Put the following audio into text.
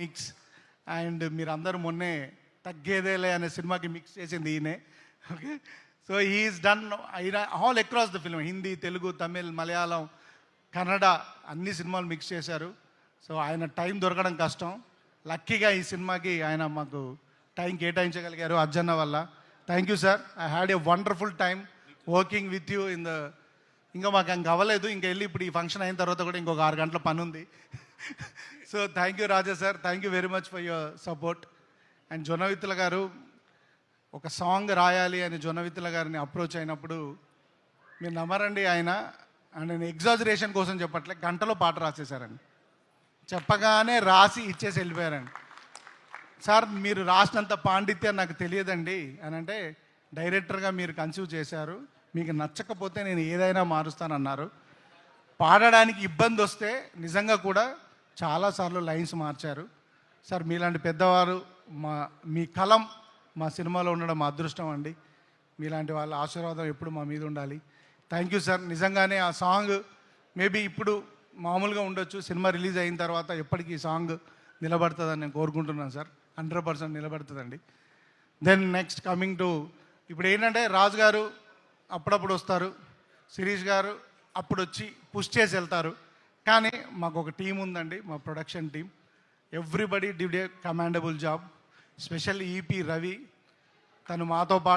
Mix. And మీరందరూ మొన్నే తగ్గేదేలే అనే సినిమాకి మిక్స్ చేసింది ఈయనే. Okay, so he is done all across the film, Hindi, Telugu, Tamil, Malayalam, Kannada అన్ని సినిమాలు మిక్స్ చేశారు. సో ఆయన టైం దొరకడం కష్టం. లక్కీగా ఈ సినిమాకి ఆయన మాకు టైం కేటాయించగలిగారు అర్జన్న వల్ల. Thank you sir. I had a wonderful time working with you in the. ఇంకా మాకు ఇంకా అవ్వలేదు, ఇంకా వెళ్ళి ఇప్పుడు ఈ ఫంక్షన్ అయిన తర్వాత కూడా ఇంకొక 6 గంటల పని ఉంది. So thank you Raja sir, thank you very much for your support. And Jonnavithula గారు ఒక సాంగ్ రాయాలి అని జొన్నవిత్తుల గారిని అప్రోచ్ అయినప్పుడు మీరు నమ్మరండి, ఆయన అండ్ నేను ఎగ్జాజరేషన్ కోసం చెప్పట్లే, గంటలో పాట రాసేశారండి. చెప్పగానే రాసి ఇచ్చేసి వెళ్ళిపోయారండి. సార్ మీరు రాసినంత పాండిత్యం నాకు తెలియదండి అని అంటే, డైరెక్టర్గా మీరు కన్సీవ్ చేశారు, మీకు నచ్చకపోతే నేను ఏదైనా మారుస్తానన్నారు. పాడడానికి ఇబ్బంది వస్తే నిజంగా కూడా చాలాసార్లు లైన్స్ మార్చారు. సార్ మీలాంటి పెద్దవారు, మీ కలం మా సినిమాలో ఉండడం మా అదృష్టం అండి. మీలాంటి వాళ్ళ ఆశీర్వాదం ఎప్పుడు మా మీద ఉండాలి. Thank you sir. నిజంగానే ఆ సాంగ్ మేబీ ఇప్పుడు మామూలుగా ఉండొచ్చు, సినిమా రిలీజ్ అయిన తర్వాత ఎప్పటికీ ఈ సాంగ్ నిలబడుతుందని నేను కోరుకుంటున్నాను సార్. 100% నిలబడుతుందండి. దెన్ నెక్స్ట్ కమింగ్ టు, ఇప్పుడు ఏంటంటే రాజు గారు అప్పుడప్పుడు వస్తారు, శిరీష్ గారు అప్పుడు వచ్చి పుష్ చేసి వెళ్తారు. కానీ మాకు ఒక టీం ఉందండి, మా production team. Everybody did a commendable job. Specially EP Ravi, తను మాతో పాటు